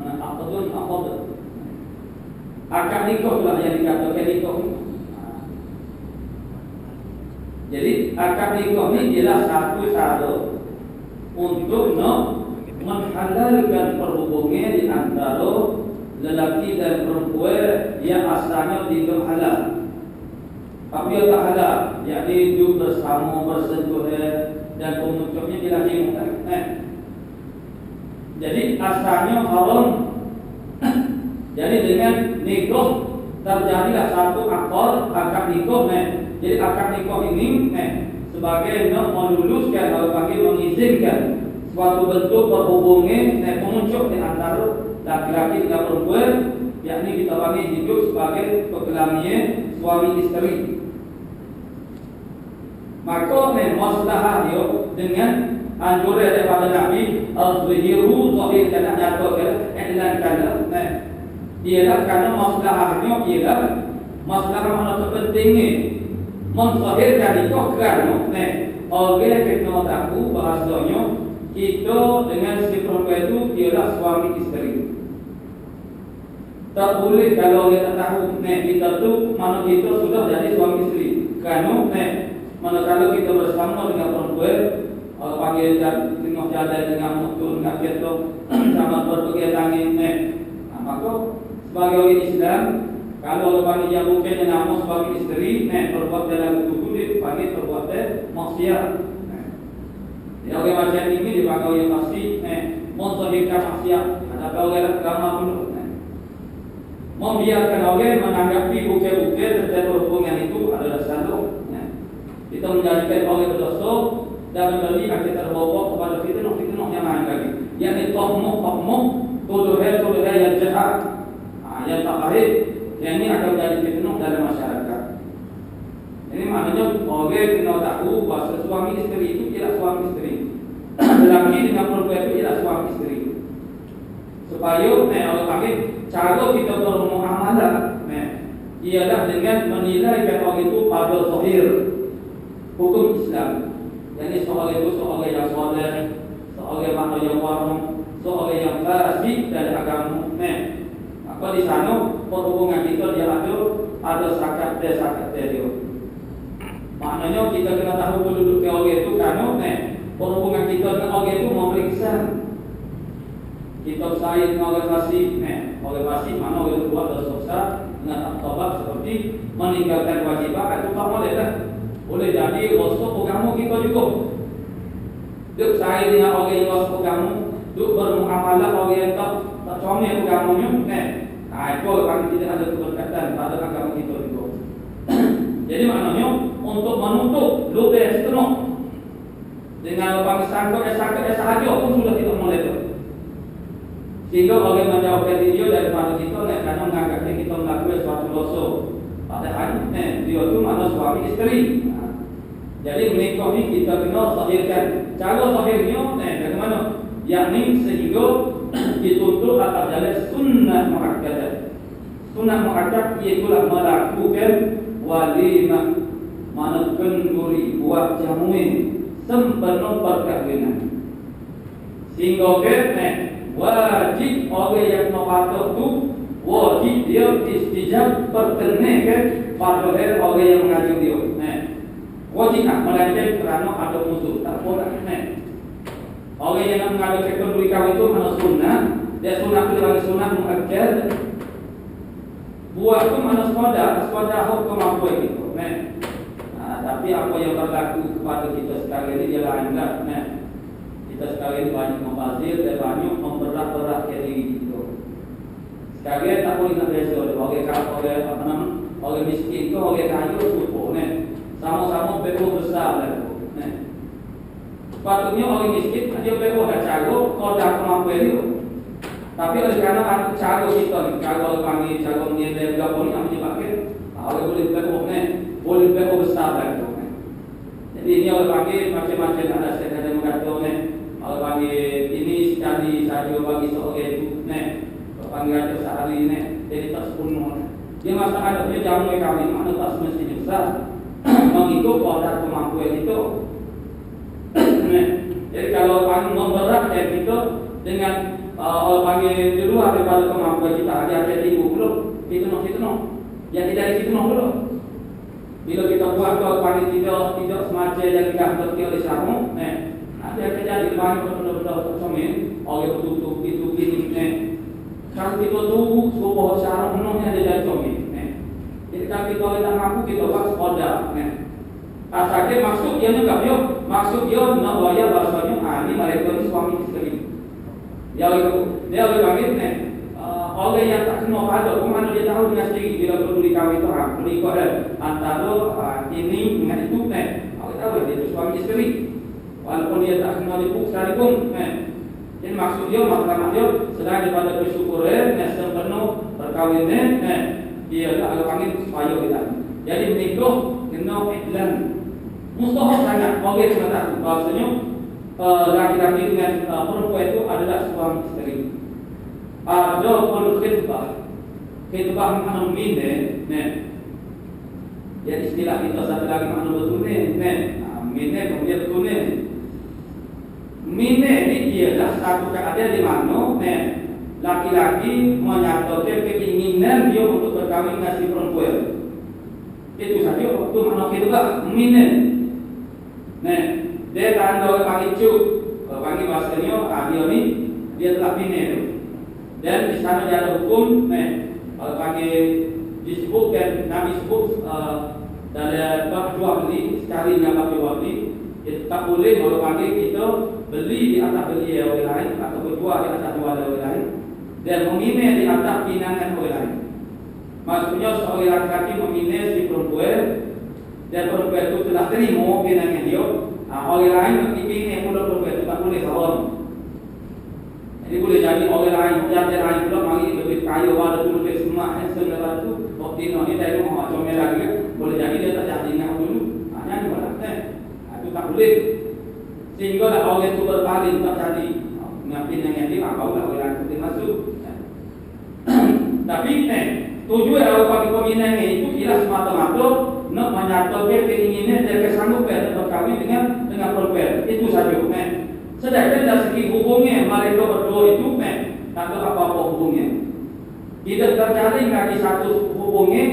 Aqdun aqd. Akad nikah pula yang dikatakan nikah. Jadi akad nikah ni ialah satu cara untuk menghalalkan perhubungan di antara lelaki dan perempuan yang asalnya tidak halal. Tapi yang tak halal, yakni hidup bersama, bersentuhan dan kemunculannya dilahirkan. Jadi asalnya haram. Jadi dengan nikah terjadilah satu akad nikah. Jadi akad nikah ini sebagai meluluskan atau bagi mengizinkan suatu bentuk perhubungan kemuncul di antara laki-laki dan perempuan, yakni kita bagi hidup sebagai perkelahian suami isteri. Maka masalah dia dengan anjuran daripada Nabi al-zuhiru zahir dan nyatakan iklankan ialah kerana masalahnya ialah masalah mana terpentingnya menzahirkan itu kerana orang kena tahu bahasanya kita dengan si perempuan itu ialah suami isteri. Tak boleh kalau kita tahu kita tu mana kita sudah jadi suami isteri. Kerana manakala kita bersama dengan perempuan panggil tengah jalan dengan motor dengan kereta sama berpergian angin maka sebagai orang Islam kalau panggil yang bukan nama sebagai isteri perbuatan dalam tubuh dia panggil perbuatan maksiat. Jadi orang macam ini dipanggil yang pasti menzahirkan maksiat. Ada orang agama pun membiarkan orang menanggapi bukit-bukit terkait hubungan itu adalah salah. Kita menjadikan orang berdosa dan menjadi akan terbawa kepada fitnah yang lain lagi. Yang tahmuh tuduhan yang jahat, yang tak baik, yang ini akan menjadi fitnah dalam masyarakat. Ini maknanya orang kena tahu bahawa suami isteri itu tidak suami isteri. Lelaki dengan perempuan itu tidak suami isteri. Supaya orang panggil cara kita bermuamalah ialah dengan menilai orang itu pada zahir hukum Islam. Jadi seorang itu seorang yang soleh, seorang mana yang warung, seorang yang fasik dari agama. Maka di sana perhubungan kita dia ada sakat dia. Maknanya kita kena tahu penduduk orang itu kerana perhubungan kita dengan orang itu memeriksa. Kita bersaing dengan orang fasik, orang fasik mana orang itu buat dosa dengan taubat seperti meninggalkan kewajiban itu tak boleh dah. Boleh jadi rosak agama kita juga. Duk saya dengan orang yang rosak agama, duk bermuamalah orang yang tak comel agamanya, itu akan tidak ada keberkatan pada agama kita juga. Jadi maknanya untuk menutup lupa setengah dengan orang sangka sahaja pun sudah tidak boleh tu. Sehingga orang menjauhkan dia daripada kita kerana menganggap kita melakukan suatu dosa. Padahal dia itu mana suami isteri. Jadi menikah ni kita kena zahirkan. Cara zahirnya bagaimana? Yakni sehingga dituntut atas jalan sunnah muakkadah. Sunnah muakkadah ialah melakukan walimah, mana kenduri buat jamuin sempena perkahwinan. Sehingga wajib orang yang mengatakan tu wajib dia istijab perkenalkan pada orang yang mengajak dia. Wajib melainkan kerana ada musuh tak boleh. Orang yang nak mengadakan kenduri kahwin itu mana sunnah, dia sunnah itu adalah sunnah muakkad. Buat itu mana sepada hukum apa itu. Tapi apa yang berlaku kepada kita sekarang ini ialah anda. Kita sekarang ini banyak membazir dan banyak memberat-beratkan diri kita. Sekarang tak boleh nak biasa orang miskin ke orang kaya suruh sama-sama bebo besar lah. Sepatutnya orang miskin dia bebo dah cara kau dah kemampuan dia. Tapi oleh kerana ada cara kita ni, cara panggil, cara menilai berapa ni yang menyebabkan orang boleh bebo boleh bebo besar lah. Jadi ini orang panggil macam-macam ada saya mengatakan orang panggil ini sekali saja bagi seorang itu panggil ada sehari jadi tak sepenuh. Dia masalah dia jamu kami mana tak semestinya besar. Mengikut pada kemampuan itu. Jadi kalau kami memberatkan kita dengan orang panggil di luar daripada kemampuan kita, ada tinggu dulu, fitnah. Yang tidak fitnah dulu. Bila kita buat orang panggil tidak semacam yang kita berarti oleh syarmu, ada terjadi banyak benda-benda tersebut, oleh tutup itu gini, kalau kita tunggu sebuah syarmu menungnya dia jadi comel. Jadi kalau kita tidak mampu kita buat order. Asalnya maksud dia juga maksud dia nak bayar bahasanya ini mereka ni suami isteri. Dia oleh panggil orang yang tak kenal pada pun mana dia tahu dengan sendiri bila berduri kahwin tu berduri kahwin antara ini dengan itu orang tahu dia tu suami isteri. Walaupun dia tak kenal itu sekalipun. Jadi maksud dia masalah dia sedang daripada bersyukur sempurna berkahwin dia tak panggil supaya kita. Jadi menikah kena iklan. Mustahil sangat bagi sebentar bahasanya laki-laki dengan perempuan itu adalah suami isteri. Ada pun khidbah makna mine, jadi istilah kita satu lagi makna betul mine kemudian betul mine ini ialah satu keadaan di mana laki-laki menyatakan keinginan dia untuk berkahwin dengan si perempuan. Itu saja waktu makna khidbah mine. Dia tanda panggil cuk, panggil bahasanya dia ni dia telah bina tu. Dan di sana dia ada hukum, panggil disebutkan Nabi sebut dalam bab jual beli sekali dengan bab jual beli, tak boleh kalau panggil kita beli di atas beli orang lain atau berjual di atas jual orang lain dan memina di atas pinangan orang lain. Maksudnya seorang laki-laki memina si perempuan dan perempuan itu telah terima pinangan dia. Orang lain nak dipilih pula perempuan itu tak boleh haram. Jadi boleh jadi orang lain yang lain pula mari lebih kaya ada tu lebih semua sebenarnya tu waktu ni dari rumah comel lagi boleh jadi dia tak jadi nak dulu. Hanya ni malah itu tak boleh. Sehingga dah orang itu berpaling tak jadi. Dengan pinangan dia barulah orang lain boleh masuk. Tapi tujuan orang bagi peminangan itu ialah semata-mata nak menyatakan keinginan dan kesanggupan untuk berkahwin dengan perempuan. Itu saja. Sedangkan dari segi hubungnya mereka berdua itu tak ada apa-apa hubungnya. Tidak terjalin lagi satu hubungnya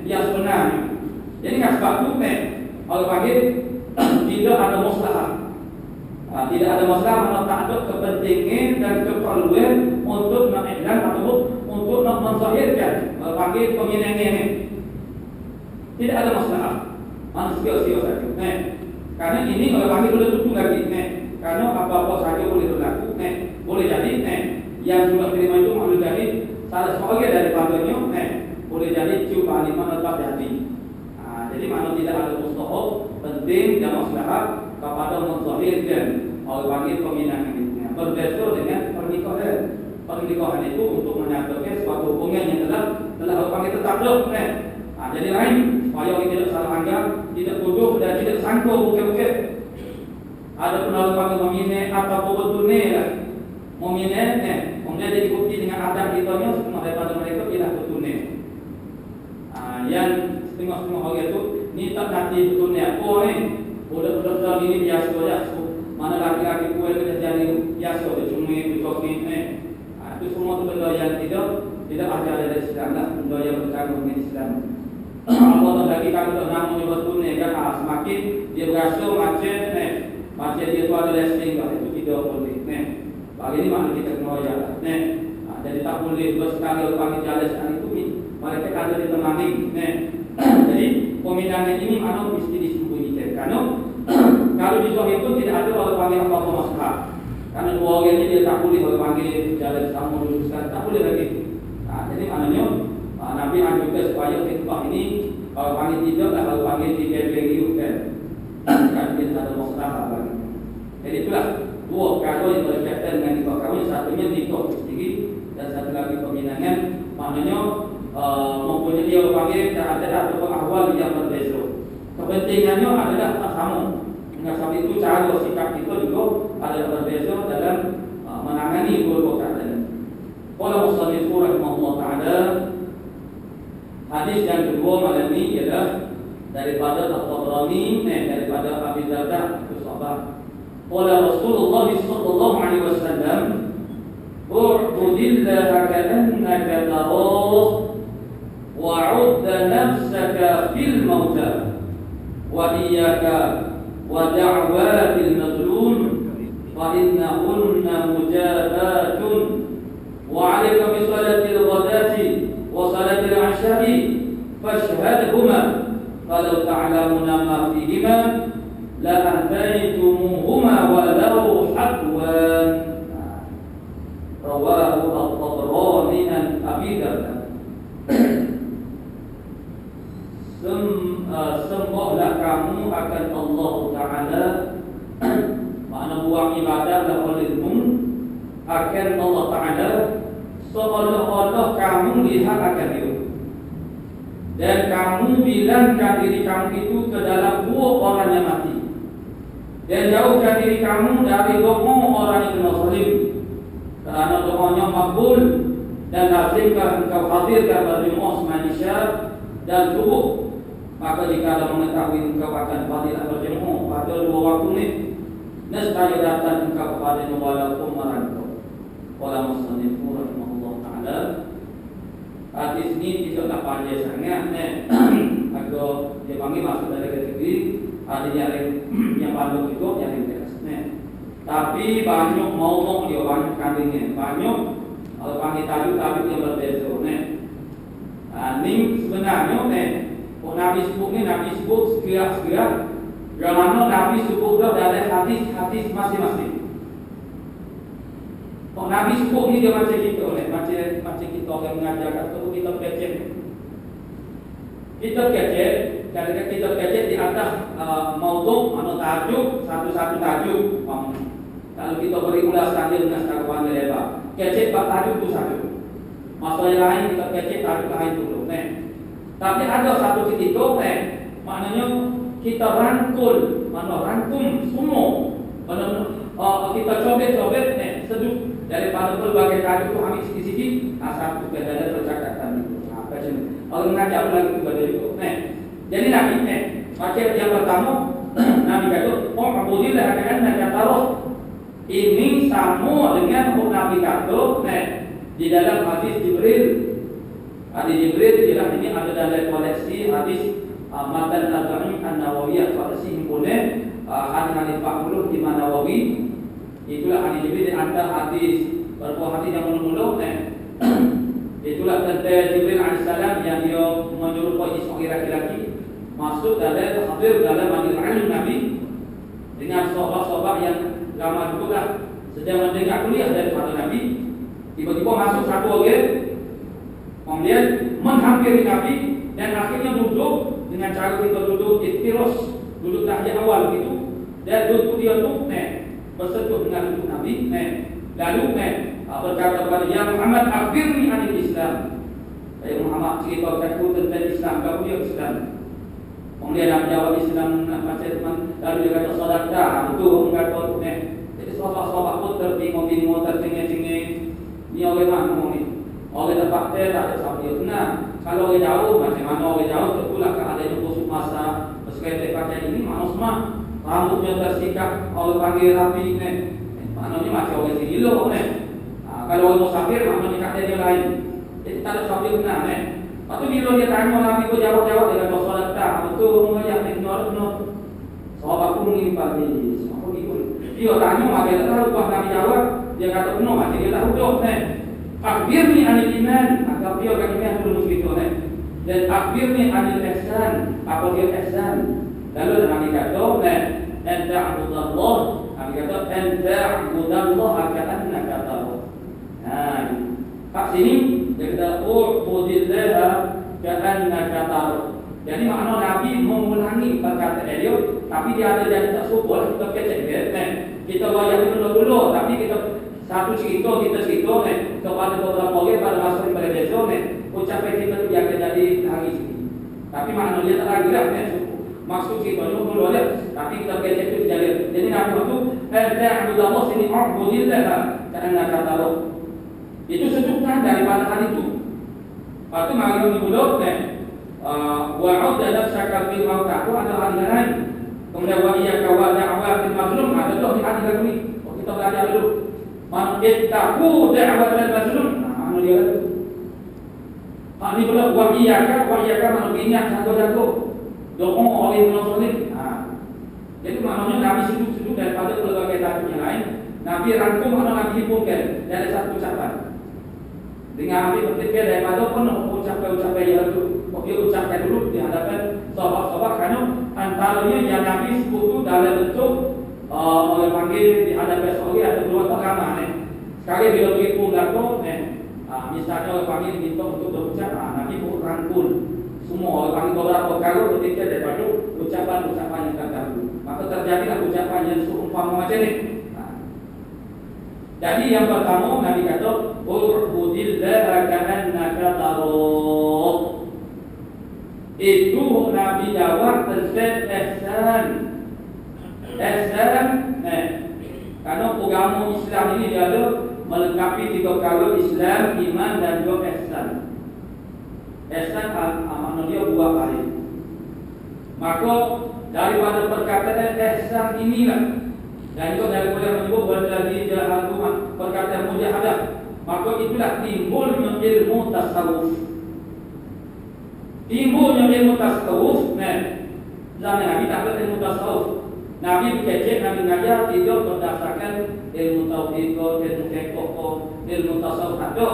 yang sebenarnya. Jadi sebab itu orang panggil tidak ada masalah. Tidak ada masalah mana tak ada kepentingan dan keperluan untuk nak iklan ataupun untuk nak menzahirkan panggil peminangan ini. Tidak ada masalah. Manusia saja. Karena ini kalau kami boleh tutup lagi. Karena apa-apa saja boleh berlaku. Boleh jadi yang sudah terima itu boleh jadi salah sebagai daripadanya. Boleh jadi cuma lima tetap jadi. Jadi mana tidak ada mustahil penting dan masalah kepada menzahirkan oleh panggil peminangan itu. Berbeza dengan pernikahan. Pernikahan itu untuk menyatakan suatu hubungan yang telah panggil tetap loh. Jadi lain supaya kita tidak salah anggap, tidak tuduh dan tidak sangka bukit-bukit. Ada penaruh panggil memine atau betulnya lah. Memine, kemudian diikuti dengan adat kitanya semua daripada mereka tidak betulnya. Yang setengah-setengah orang itu ni tak nanti betulnya. Oh budak-budak ini biasa saja. Mana laki-laki kuat itu jadi biasa, cumi, cokin. Itu semua itu benda yang tidak ada dari Islam lah, benda yang berkaitan dengan Islam. Allah lagi kalau nak menyebut ni kan semakin dia berasa macam dia tu ada resting lah, itu tidak boleh. Bagi ini mana kita kena jalan. Jadi tak boleh bersekali panggil jalan sekali itu mereka ada ditemani. Jadi peminangan ini mana mesti disembunyikan. Karena kalau di Johor itu tidak ada orang panggil apa-apa masalah. Karena dua orang ini dia tak boleh orang panggil jalan sama dulu sekali, tak boleh lagi. Jadi maknanya Nabi anjurkan supaya khidbah ini kalau panggil tidak dan kalau panggil diberi-berikan kan kita ada masalah lagi. Jadi itulah dua perkara yang berkaitan dengan nikah kahwin. Satunya nikah sendiri dan satu lagi peminangan. Maknanya mempunyai dia panggil dan ada satu ahwal yang berbeza. Kepentingannya adalah sama. Dengan sebab itu cara sikap kita juga ada berbeza dalam menangani dua keadaan. Qala musannif rahimahullah taala, hadis yang kedua malam ini ialah daripada At-Tabrani, daripada Abi Darda, itu sahabat. Qala Rasulullah sallallahu alaihi wasallam, u'budillaha ka'annaka tarah wa'ud nafsaka fil mauta wa iyyaka wa da'watil mazlum fa innahunna mujabatun wa 'alayka bi salatil ghadati wa salatil 'asha'i fashhadhuma falau ta'lamuna ma fihima la antaytumuhuma walau hadwan. Rawahu at-Tabrani an Abi Darda. Sembahlah kamu akan Allah Ta'ala, makna buang ibadahlah olehmu akan Allah Ta'ala seolah-olah kamu lihat akan dia, dan kamu bilangkan diri kamu itu ke dalam dua orang yang mati, dan jauhkan diri kamu dari doa orang yang kena zalim, kerana doanya makbul, dan lazimkan engkau hadirkan berjemaah manusia dan subuh. Maka jika ada mengetahui engkau akan fadilah berjemaah pada dua waktu ini, nescaya datang engkau kepada walaupun merantau. Qala musannif rahimahullah taala, hadis ini tidaklah panjang sangat, agak dia panggil masuk dari kategori ada yang panjang itu yang interes. Tapi banyak ngomong dia, banyak kandungnya, banyak kalau panggil tajuk yang berbeza. Ini sebenarnya Nabi sebut ni, Nabi sebut segera-segera. Yang mana Nabi sebut dalam hadis-hadis masing-masing. Nabi sebut ni dia macam kita, macam kita orang mengajar atau kita kecek. Kita kecek, kalau kita kecek di atas maudhu atau tajuk, satu-satu tajuk. Kalau kita beri ulasan dia dengan secara pandai lebar, kecek bab tajuk tu satu. Masalah yang lain kita kecek tajuk lain dulu. Tapi ada satu ketika, maknanya kita rangkul, rangkum semua, kita cobek-cobek, sejuk daripada berbagai tajuk tu ambil sikit-sikit, satu kedai percakapan itu. Apa macam ni? Kalau mengajar lagi tu pada itu. Jadi Nabi, macam yang pertama, Nabi kata, "U'budillaha ka'annaka tarah." Ini sama dengan Nabi kata, di dalam hadis Jibril. Hadis Jibril jelas ini ada dalam koleksi hadis Matan Al-Ba'im An-Nawawiyah, koleksi himpunan hadis-hadis 40 di Nawawi. Itulah hadis Jibril, ada hadis beberapa hadis yang mula-mula. Itulah tentang Jibril AS yang dia menyerupai seorang lelaki masuk dalam hadir dalam majlis ilmu Nabi dengan sahabat-sahabat yang lama dulu sedang mendengar kuliah daripada Nabi. Tiba-tiba masuk satu orang, kemudian menghampiri Nabi dan akhirnya duduk dengan cara kita duduk ikhtiros, duduk tahiyat awal begitu, dan duduk dia tu bersentuh dengan duduk Nabi, lalu berkata kepada Ya Muhammad, akhirni anil Islam. Ya Muhammad, cerita aku tentang Islam, kamu dia Islam. Kemudian Nabi jawab Islam macam lalu dia kata sadaqah, betul kata tu. Jadi sahabat-sahabat pun terbingung-bingung, tercengeng-cengeng. Ni orang mana ni? Orang tempat dia tak ada siapa dia kenal. Kalau orang jauh, macam mana orang jauh terpulang keadaan busuk masa. Bersekaitan pakai ini, mana semua rambutnya tersikat, orang panggil rapi ni. Maknanya macam orang sini loh ni. Kalau orang musafir, maknanya kat dia lain. Jadi tak ada siapa dia kenal ni. Lepas tu bila dia tanya Nabi tu jawab-jawab, dia kata solat tak, betul mengayak ni, benar-benar. Sahabat pun ingin pagi, semua pun ikut. Dia tanya, maka dia tahu buat Nabi jawab, dia kata penuh, maka dia tak huduk ni. Akhirni anil iman, agak dia akan iman dulu begitu ni. Dan akhirni anil ihsan, apa dia ihsan? Lalu Nabi kata, anta abudallah, Nabi kata, anta abudallah ka'annaka tarah. Kat sini, dia kata, u'budillaha ka'annaka tarah. Jadi makna Nabi mengulangi perkataan dia, tapi dia ada jadi tak suka, kita kecek dia. Kita wajah itu dulu, tapi kita satu cerita kepada beberapa orang pada masa yang berbeza ucapan kita tu yang jadi hari ini. Tapi makna dia tak lagi lah, maksud kita dulu ada, tapi kita kecek itu jadi. Jadi Nabi itu Allah sini u'budillaha ka'annaka tarah. Itu sejukkan daripada hal itu. Lepas itu mari kita duduk wa'ud dan syakal bil mauta itu ada hadis lain. Kemudian wa iyyaka wa da'watil mazlum ada dua hadis lagi. Kita belajar dulu. Man ittaqu da'watal mazlum. Nah, anu dia tu. Ini pula wa iyyaka mana minyak jago-jago. Doa oleh Rasul. Jadi maknanya Nabi sudut-sudut daripada berbagai takut yang lain. Nabi rangkum atau Nabi himpunkan dari satu ucapan. Dengan Nabi berpikir daripada penuh ucapan-ucapan yang itu, dia ucapkan dulu di hadapan sahabat-sahabat kerana antaranya yang Nabi sebut itu dalam bentuk oleh panggil di hadapan seorang ada dua perkara. Sekali bila pergi pun belakang, misalnya oleh panggil diminta untuk berucap, Nabi pun rangkul semua oleh panggil beberapa perkara berpikir daripada ucapan-ucapan yang terdahulu. Maka terjadilah ucapan yang seumpama macam ni. Jadi yang pertama Nabi kata U'budillaha ka'annaka tarah. Itu Nabi jawab tentang ihsan. Ihsan, karena agama Islam ini dia ada melengkapi tiga perkara Islam, iman dan juga ihsan. Ihsan makna dia buah baik. Maka daripada perkataan ihsan inilah dan juga daripada menyebut berlagi jahaluman perkataan mujahadah, maka itulah timbulnya ilmu tasawuf. Timbulnya ilmu tasawuf, zaman Nabi tak ada ilmu tasawuf. Nabi berkecek, Nabi ngajar tidak berdasarkan ilmu tauhid, ilmu fiqh, ilmu tasawuf ada.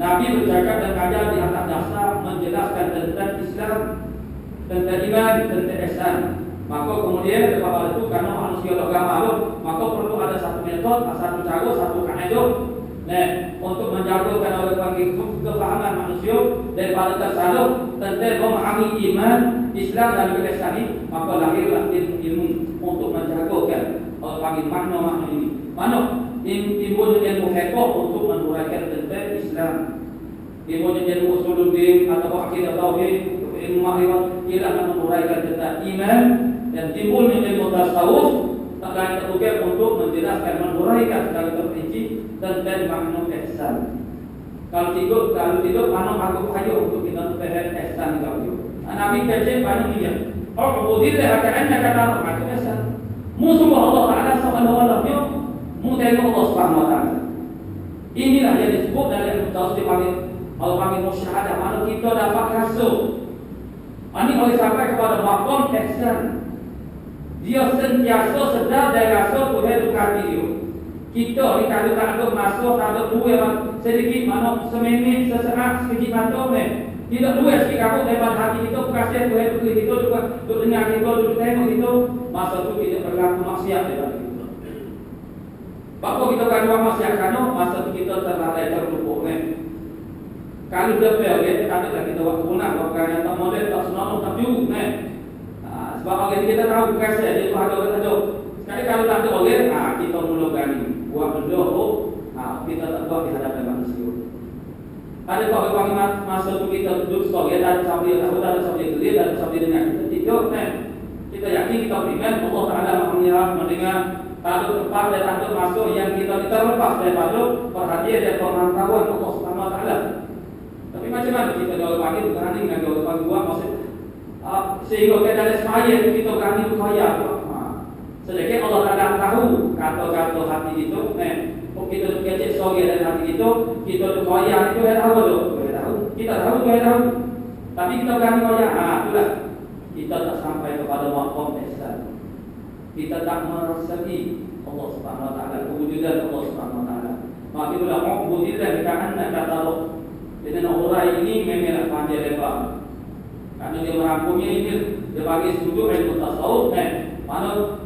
Nabi bercakap dan ngajar di atas dasar menjelaskan tentang Islam, tentang iman, tentang ihsan. Maka kemudian lepas itu karena manusia agama itu, maka perlu ada satu metode, satu cara, satu kaedah, untuk menjagakan oleh bagi kefahaman manusia daripada tersalah tentang memahami iman, Islam dan ihsan ini. Maka lahirlah ilmu untuk menjagakan oleh bagi makna-makna ini. Mana timbulnya ilmu fiqh untuk menuraikan tentang Islam, timbulnya ilmu usuluddin atau akidah tauhid, ilmu ma'rifat ialah menuraikan tentang iman. Dan timbulnya ilmu tasawuf tak lain terbuka untuk menjelaskan, menuraikan secara terperinci tentang makna ihsan. Kalau tidak, mana aku hayo untuk kita faham ihsan itu. Nabi kecil banyak dia. U'budillaha ka'annaka tarah. Itu ihsan. Musuh Allah Taala subhanahu-wa-ta'ala, mutaikan Allah Subhanahu wa taala. Inilah yang disebut dari Al-Tawassul dipanggil musyahadah, mana kita dapat rasa. Ini oleh sampai kepada maqam ihsan. Dia sentiasa sedar dan rasa Tuhan dekati dia. Kita ni kalau tak ada masuk, tak ada duit sedikit, mana seminit, sesaat, sedikit mata tidak duit sikit kamu daripada hati kita, kasihan Tuhan itu kita juga duduk dengar kita, duduk tengok kita, masa itu kita berlaku maksiat daripada kita. Bapak kita kan buat maksiat kerana masa itu kita terlalai terlupuk. Kalau dia pergi, tak ada kita buat guna, buat kerana tak model, tak senang, tak jauh. Sebab kalau kita tahu kasih dia tu ada orang ada. Sekali kalau tak ada orang, kita mula berani buat benda kita tak buat di hadapan manusia. Ada bagi masa tu kita duduk sebagai dan sambil tahu, dan sambil gelir, dan sambil dengar kita tidur. Kita yakin kita beriman Allah Taala melihat, mendengar, tak ada tempat dan tak ada masuk yang kita terlepas daripada perhatian dan pemantauan Allah Subhanahu wa taala. Tapi macam mana kita jauh pagi berani dengan jauh pagi buat maksud sehingga kita ada semaya kita berani berkaya. Sedangkan Allah Taala tahu kata-kata hati itu, kita kecil sorry dalam hati itu, kita berkaya itu dia tahu tu, kita tahu dia tahu. Tapi kita berani berkaya, itulah kita tak sampai kepada maqam ihsan. Kita tak merasai Allah Subhanahu wa taala, kewujudan Allah Subhanahu wa taala. Maka itulah u'budillaha ka'annaka tarah. Dengan orang ini memanglah panjang lebar. Karena dia merangkumnya ini, dia bagi setuju ilmu tasawuf, mana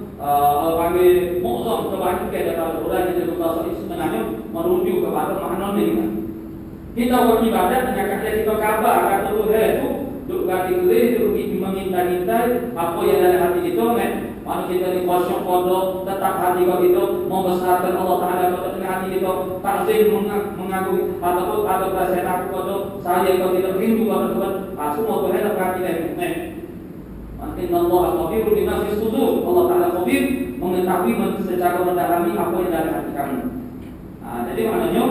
panggil mu'zam kebanyakan daripada orang yang ilmu tasawuf itu sebenarnya merujuk kepada makna ini. Kita beribadat dengan kata kita kabar, kata Tuhan itu duduk kaki kiri, duduk meminta-minta apa yang dalam hati kita, mana kita di kosong pondok, tetap hati kita membesarkan Allah Taala pada tengah hati kita, takzim mengagumi ataupun ada perasaan aku pada saya kalau kita rindu pada Tuhan, semua Tuhan ada perhatian. Inna Allah khabirun bima fi sudur. Allah Taala khabir, mengetahui secara mendalami apa yang dalam hati kamu. Jadi maknanya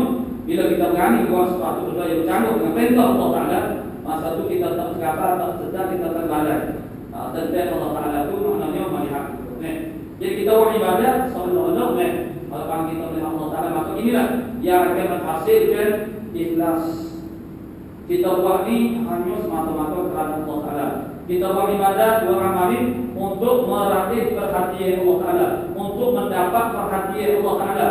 bila kita berani buat sesuatu benda yang bercanggah dengan perintah Allah Taala, masa itu kita tak terkapar, tak sedar, kita terbalai. Tentang Allah Taala itu maknanya melihat. Jadi kita buat ibadat seolah-olah harapan kita oleh Allah Ta'ala. Maka inilah yang akan menghasilkan ikhlas. Kita buat ini hanya semata-mata kerana Allah Ta'ala. Kita buat ibadat, buat amalin untuk meratih perhatian Allah Ta'ala, untuk mendapat perhatian Allah Ta'ala.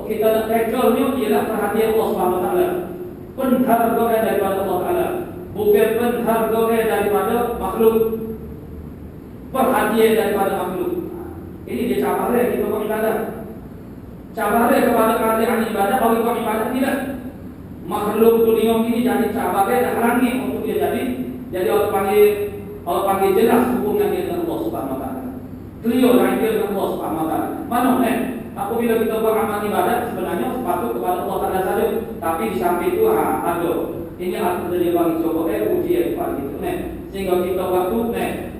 Kita nak tackle-nya ialah perhatian Allah Subhanahu Wa Ta'ala. Penghargaan daripada Allah Ta'ala, bukan penghargaan daripada makhluk. Perhatian daripada makhluk. Ini dia cabaran kita buat ibadat. Cabaran kepada kerajaan ibadat, bagi buat ibadat tidak. Makhluk dunia ini jadi cabaran dan halangi untuk dia jadi Allah panggil jelas hubungan dia dengan Allah Subhanahu Wa Ta'ala. Clear line dia dengan Allah Subhanahu Wa Ta'ala. Mana apabila kita buat amal ibadat sebenarnya sepatut kepada Allah Ta'ala saja, tapi di samping itu ada. Ini aku jadi bagi coba ujian kepada itu sehingga kita waktu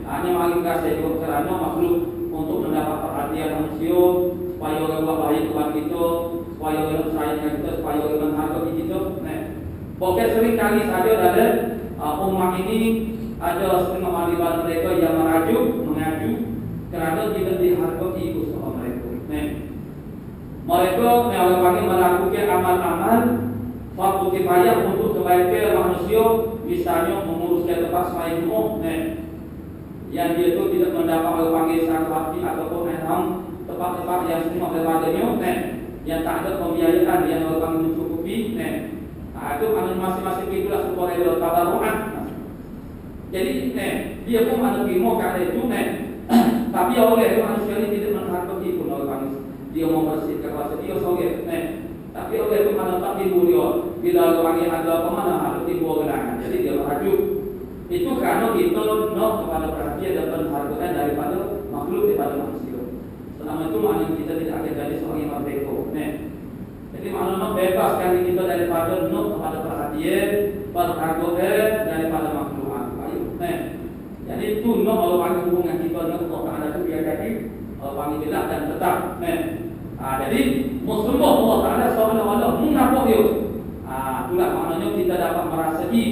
hanya mari kasih kerana makhluk untuk mendapat perhatian manusia, supaya orang buat baik kepada kita, supaya orang sayang kita, supaya orang menghargai kita. Pokoknya sering kali saja dalam umat ini ada setengah ahli mereka yang mengaju kerana tidak dihargai usaha mereka. Mereka yang panggil melakukan amal-amal fardu kifayah untuk kebaikan manusia, misalnya menguruskan tempat sembahyang umum, yang dia itu tidak mendapat orang panggil satu hati ataupun tempat-tempat yang semua daripadanya, yang tak ada pembiayaan yang orang panggil mencukupi, itu masing-masing itulah sebuah rela tabarruan. Jadi dia pun ada ilmu kata itu, tapi oleh manusia ini tidak menghargai pun orang panggil. Dia mau bersihkan kuasa dia sore, tapi oleh itu mana tak timbul dia. Bila orang ada pemana ada timbul genangan, jadi dia maju. Itu kerana kita nak kepada perhatian dan penghargaan daripada makhluk daripada manusia. Selama itu maknanya kita tidak akan jadi seorang yang merdeka. Jadi maknanya bebaskan kita daripada nak kepada perhatian, penghargaan daripada makhluk. Jadi itu nak orang hubungan kita dengan Allah Ta'ala itu biar jadi panggil jelas dan tetap. Jadi Muslimah Allah Ta'ala seolah-olah mengapa dia. Itulah maknanya kita dapat merasai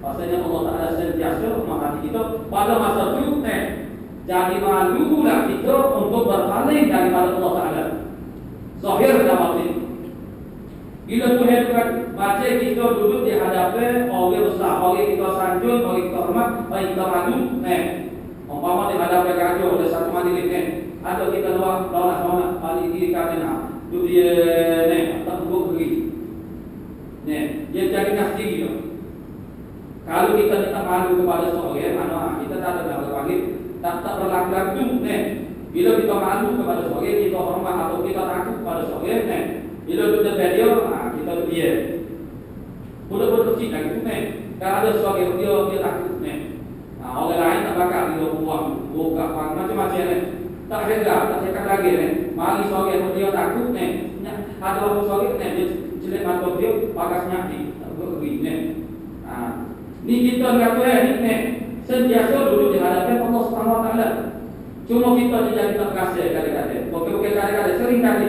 bahasanya Allah Ta'ala sentiasa menghati kita pada masa itu. Jadi malulah kita untuk berpaling daripada Allah Ta'ala zahir dan batin. Bila Tuhan baca kita duduk di hadapan orang besar, orang kita sanjung, orang kita hormat, orang kita malu. Umpama di hadapan raja oleh satu majlis atau kita luar balik diri kena tu dia tak buruk lagi. Dia jadi nasi dia. Kalau kita tak malu kepada seorang, kita tak ada panggil, tak berlaku. Bila kita malu kepada seorang, kita hormat atau kita takut kepada seorang, bila kita dia, kita dia. Budak-budak kecil lagi kalau ada seorang dia takut orang lain tak bakal dia buang, buka macam-macam tak heran, tak cakap lagi mari seorang dia takut ada orang seorang dia jelek mata dia bagas nyaki tak pergi ni kita kata sentiasa duduk di hadapan Allah Subhanahu Wa Ta'ala. Cuma kita jadi tak kasih kadang-kadang. Bukan kadang-kadang, sering kali.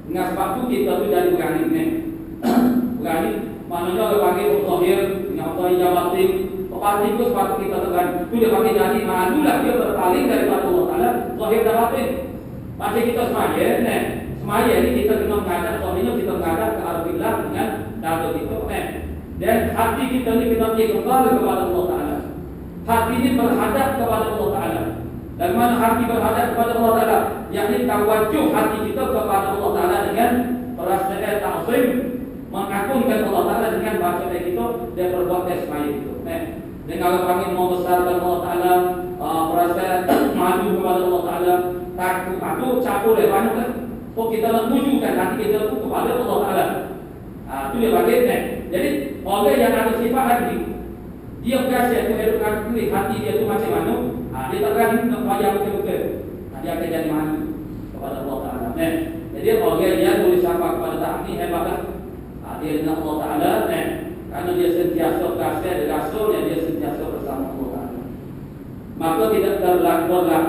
Dengan sebab tu kita tu jadi berani berani maknanya orang panggil zahir dengan zahir jabatin. Pasti itu sepatutnya kita tekan. Itu dia panggil jadi malulah dia berpaling daripada Allah Ta'ala zahir dan batin. Macam kita semaya ini kita kena menghadap zahirnya, kita menghadap ke arah qiblat dengan dada kita. Dan hati kita ni kena kembali kepada Allah Ta'ala. Hati ini berhadap kepada Allah Ta'ala. Dan mana hati berhadap kepada Allah Ta'ala, yakni tawajuh hati kita kepada Allah Ta'ala dengan perasaan ta'zim, mengagungkan Allah Ta'ala dengan baca kita dan perbuatan semaya itu. Dan kalau kami membesarkan Allah Ta'ala, perasaan maju kepada Allah Ta'ala, takut campur dari banyak kan. So kita nak tujukan hati kita itu kepada Allah Ta'ala. Itu dia bagian. Jadi orang yang ada sifat hati, dia berkasih kehidupan hati dia itu macam mana, dia tak berani nak bayar betul-betul. Dia akan jadi maju kepada Allah Ta'ala. Jadi orang yang boleh sampai kepada tahap ini hebatlah. Dia dengan Allah Ta'ala, karena dia sentiasa kasih dan rasul yang dia sentiasa bersama Allah Ta'ala. Maka tidak berlakulah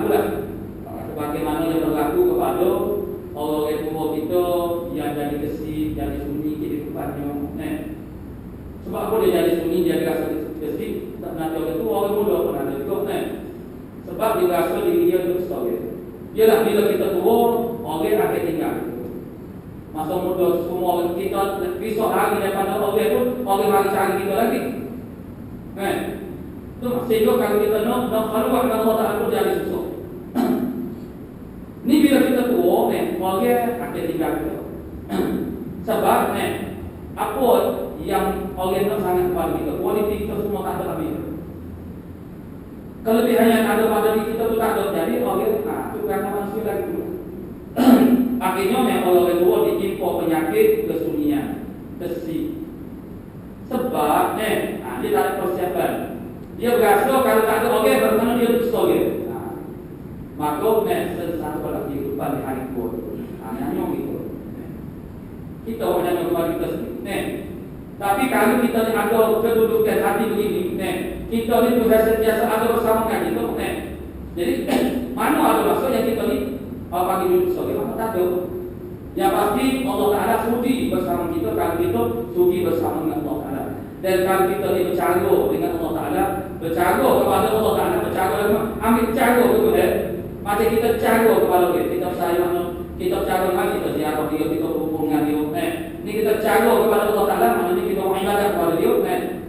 bagaimana yang berlaku kepada orang yang tua kita yang jadi kesih, jadi sunyi kehidupannya. Sebab apa dia jadi sunyi, dia rasa kesih, tak nak jaga itu orang muda pun ada juga. Sebab dia rasa diri dia itu sebagai. Ialah bila kita tua, orang akan tinggal. Masa muda semua kita besok hari daripada orang pun orang mari cari kita lagi. Itu sehingga kalau kita nak keluar dengan Allah Ta'ala pun jadi susah. Ni bila kita tua, orang akan tinggal kita. Sebab apa yang orang nak sangat kepada kita, kualiti kita semua tak ada habis. Kelebihan yang ada pada diri kita tu tak ada, jadi orang tu kerana manusia lagi pula. Akhirnya orang tua diimpor penyakit kesunyian, kesih. Sebab dia tak ada persiapan. Dia berasa kalau tak ada orang bagaimana dia dusta dia. Maka sesat pada kehidupan di hari tua. Hanya gitu. Kita hanya kepada kita sendiri. Tapi kalau kita ada kedudukan hati begini, kita ni Tuhan sentiasa ada bersama dengan kita. Jadi mana ada masa yang kita ni bagi duduk sebagai mana tak ada. Yang pasti Allah Ta'ala sudi bersama kita kalau kita sudi bersama dengan Allah Ta'ala. Dan kalau kita ni bercara dengan Allah Ta'ala, bercara kepada Allah Ta'ala, bercara ambil cara ke Tuhan. Macam kita cara kepada dia, kita percaya mana, kita bercara dengan kita ziarah dia, kita berhubung dengan dia. Ni kita cara kepada Allah Ta'ala, mana ni kita beribadat kepada dia.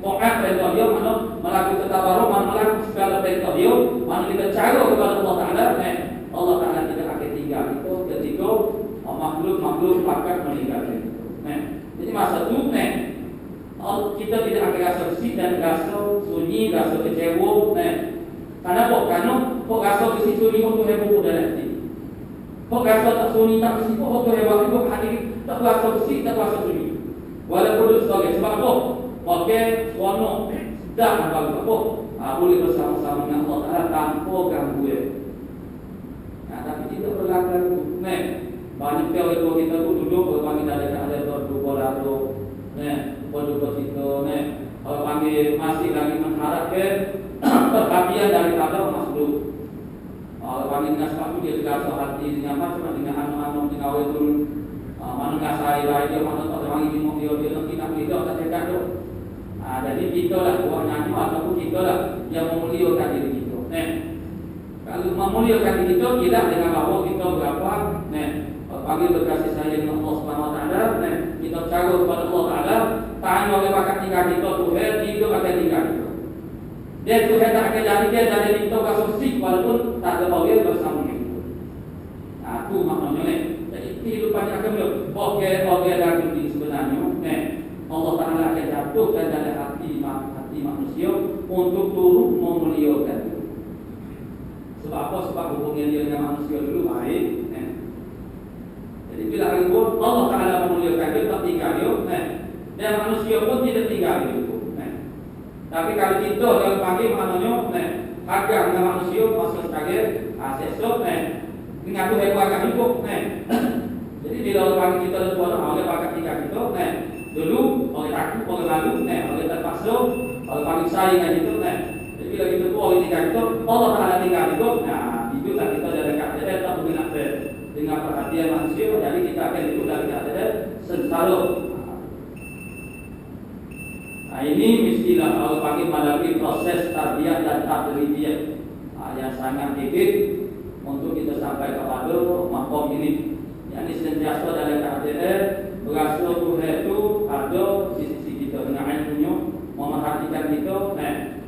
Taat perintah dia, mana melakukan tabarruk, mana melakukan segala perintah dia, mana kita cara kepada Allah Ta'ala. Allah Ta'ala tidak akan tinggal itu ketika makhluk-makhluk akan meninggal. Jadi masa itu kita tidak akan rasa bersih dan rasa sunyi, rasa kecewa. Kenapa? Kerana kok rasa bersih sunyi untuk heboh dan hati. Kok rasa tak sunyi, tak bersih, kok untuk heboh itu hati tak rasa bersih, tak rasa sunyi. Walaupun itu sebagai sebab apa? Pakai seronok, sedap bagi apa? Boleh bersama-sama dengan Allah Ta'ala tanpa gangguan. Tapi kita berlaku banyak orang tua kita tu duduk berpanggil ada berdua lalu berdua situ kalau panggil masih lagi mengharapkan perhatian daripada makhluk. Kalau panggil dengan sebab tu dia terasa hati dengan macam dengan anu-anu dengan awal tu mana ngasai lah dia mana tak panggil dia nanti nak kita tak cakap tu. Jadi kita lah buat nyanyi ataupun kita lah yang memuliakan diri kita. Kalau memuliakan diri kita tidak dengan bahawa kita berapa panggil berkasih sayang dengan Allah Subhanahu Wa Taala, kita cara kepada Allah Taala, tanya oleh bakat tinggal kita Tuhan, hidup akan tinggal kita. Dan Tuhan tak akan jadikan dari kita kasih walaupun tak ada orang bersama kita. Itu maknanya jadi kehidupan yang akan orang dan diri sebenarnya Allah Taala akan jatuhkan dalam hati manusia untuk turut memuliakan. Sebab apa? Sebab hubungan dia dengan manusia dulu baik. Jadi bila hari pun Allah Ta'ala memuliakan dia, tak tinggal dia. Dan manusia pun tidak tinggal dia. Tapi kalau kita yang panggil maknanya harga dengan manusia masa sebagai sesok dengan tu hebat akan hidup. Jadi bila orang panggil kita lepas orang pakai tinggal kita dulu orang takut, orang lalu orang terpaksa, orang panggil saya dengan itu. Bila kita tua orang tinggal itu, Allah Ta'ala tinggal itu. Hiduplah kita dari keadaan tak berguna dengan perhatian manusia. Jadi kita akan hidup dari keadaan sengsara. Ini mestilah kalau panggil melalui proses tarbiyah dan tadribiyah yang sangat dikit untuk kita sampai kepada makom ini. Yang sentiasa dalam keadaan berasa Tuhan itu ada di sisi kita dengan ilmunya, memerhatikan kita.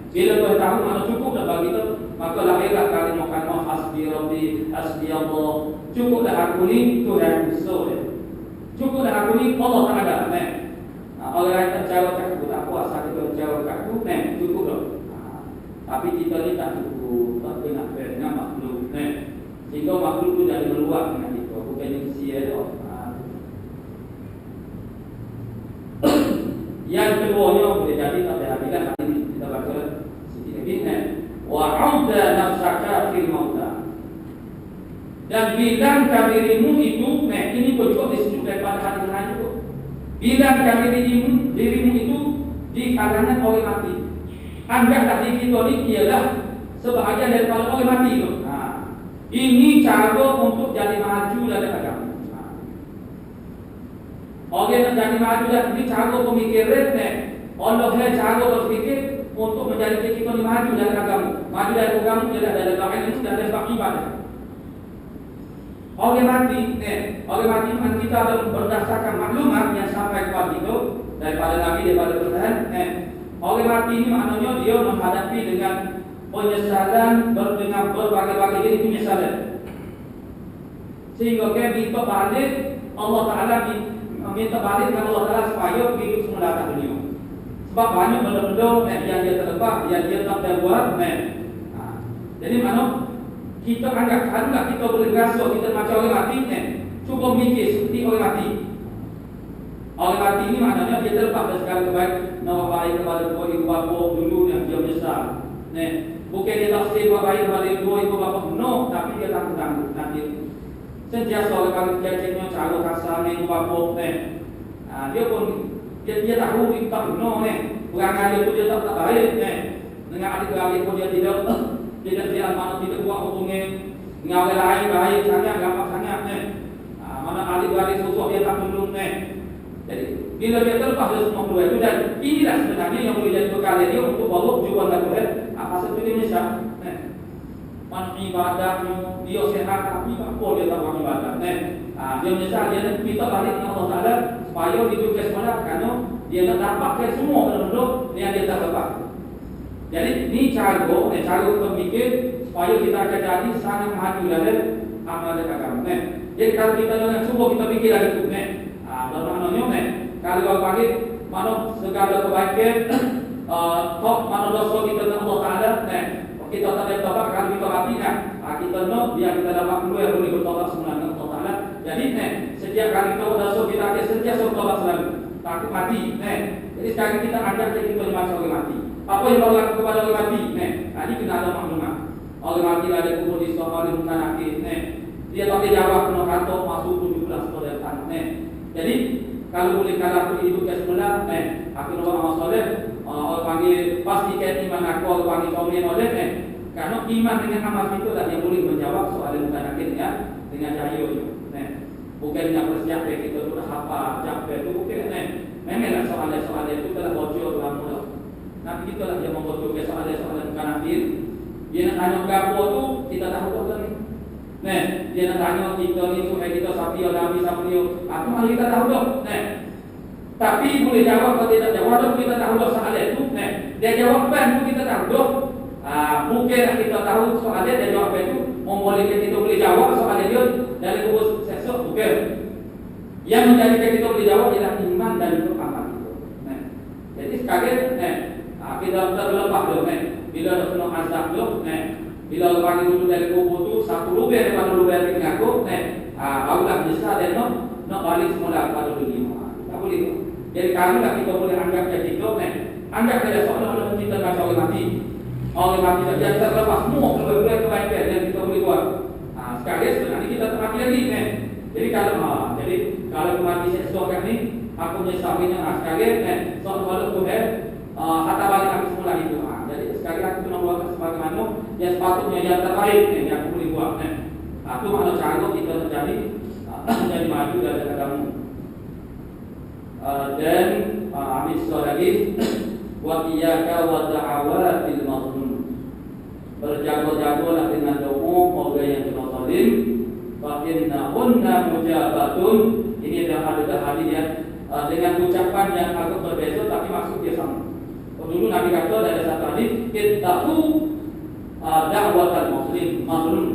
Bila Tuhan tahu mana cukup dah bagi kita, maka lahirlah kalimah hasbi rabbi hasbi Allah. Cukup dah aku ni Tuhan usul. Cukup dah aku ni Allah Ta'ala. Orang lain tak jawab aku, tak puas kita jawab aku, cukup dah. Tapi kita ni tak cukup, tak kena dengan makhluk. Sehingga makhluk tu jadi meluap dengan kita, bukan yang sia dah. Yang keduanya boleh jadi tak ada habislah hari ini kita baca sedikit lagi. Wa'udda nafsaka fil mauta. Dan bilangkan dirimu itu, ini pun juga disebutkan pada hadis-hadis itu. Bilangkan dirimu itu di kalangan orang mati. Anggaplah diri kita ini ialah sebahagian daripada orang mati itu. Ini cara untuk jadi maju dalam agama. Orang yang jadi maju dalam ini cara pemikiran Allah cara berfikir untuk menjadi kita ini maju dalam agama. Maju dalam agama ialah dalam ilmu dan dalam ibadah. Orang mati, orang mati kan kita ada berdasarkan maklumat yang sampai kepada itu daripada Nabi, daripada Quran. Orang mati ini maknanya dia menghadapi dengan penyesalan dengan berbagai-bagai jenis penyesalan. Sehingga kita minta balik Allah Taala, minta balik dengan Allah Taala supaya hidup semula atas dunia. Sebab banyak benda-benda yang dia terlepas, yang dia tak ada buat. Jadi mana kita anggap kalau kita boleh rasa kita macam orang mati, cuba mikir seperti orang mati. Orang mati ini maknanya dia terlepas dari segala kebaikan, nak baik kepada ibu bapa dulu yang dia menyesal. Bukan dia tak sedia buat baik kepada ibu bapa, no, tapi dia takut nanti. Sentiasa orang kali cacingnya cara kasar ibu bapa, dia pun dia tahu dia tak no, perangai dia pun dia tak baik, dengan adik-adik pun dia tidak mana tidak buat hubungan dengan orang lain baik sangat, gampang sangat. Mana adik-adik susuk dia tak tolong. Jadi bila dia terlepas dari semua keluar itu, dan inilah sebenarnya yang boleh jadi bekal dia untuk bawa jual lagu pasal itu dia menyesal. Mana ibadahnya dia sehat tapi apa dia tak buat ibadah. Dia menyesal, dia nak minta balik dengan Allah Taala supaya hidup ke semula, kerana dia nak dapatkan semua benda-benda yang dia tak dapat. Jadi ini cara berfikir supaya kita akan jadi sangat maju dalam amal agama. Jadi kalau kita jangan cuba kita fikir lagi tu, maknanya kalau orang panggil mana segala kebaikan, mana dosa kita dengan Allah Taala, kita tak ada tobat kalau kita mati kita nak biar kita dapat keluar boleh bertobat semula dengan Allah Taala. Jadi setiap kali kita berdosa kita akan sentiasa bertobat selalu, takut mati. Jadi sekarang kita anggap kita macam orang mati. Apa yang berlaku kepada orang mati? Ini kena ada maklumat. Orang mati ada kubur di sekolah di bukan akhir. Dia tak boleh jawab kena kata masuk 17 tahun. Jadi kalau boleh kalau aku hidup ke semula, aku nak amal soleh, orang panggil pastikan iman aku, orang panggil komen oleh. Karena iman dengan amal itu lah yang boleh menjawab soal yang bukan akhirnya dengan cahaya itu. Bukan yang persiapan kita sudah hafal, capek itu bukan. Memanglah soal itu telah bocor dalam mulut. Nabi kita lah yang membutuhkan soalan-soalan bukan akhir. Dia nak tanya apa tu, kita tahu tak lagi. Dia nak tanya kita ni supaya kita sapi atau Nabi sama dia. Aku malah kita tahu tak. Tapi boleh jawab atau tidak jawab tu kita tahu tak soalan itu. Dia jawapan tu kita tahu tak. Mungkin kita tahu soalan dia jawab itu. Membolehkan kita boleh jawab soalan dia dari kubur sesok bukan. Yang menjadikan kita boleh jawab ialah iman dan itu amal itu. Jadi sekalian kita terlepas dulu, bila ada kena azab dulu, bila orang itu dari kubur tu satu lubang daripada lubang yang mengaku, barulah besar dan nak balik semula kepada dunia. Tak boleh. Jadi kalau kita boleh anggap jadi itu, anggap saja seolah-olah kita macam orang mati. Orang mati saja terlepas semua kebaikan yang kita boleh buat. Sekalian sebenarnya kita termati lagi. Jadi kalau mati sesuatu ni, aku menyesalinya sekalian, seolah-olah Tuhan kata balik aku semula itu. Jadi sekali aku kena buat sebagaimana yang sepatutnya yang terbaik yang aku boleh buat. Itu makna cara kita menjadi maju dari agama. Dan ambil surah lagi, wa iyyaka wa da'awatil mazlum. Berjaga-jagalah dengan doa orang yang kena zalim. Fa innahunna mujabatun. Ini adalah hadis yang dengan ucapan yang agak berbeza tapi maksud dia sama. Dulu Nabi kata ada satu hadis, ittaqu da'watal mazlum.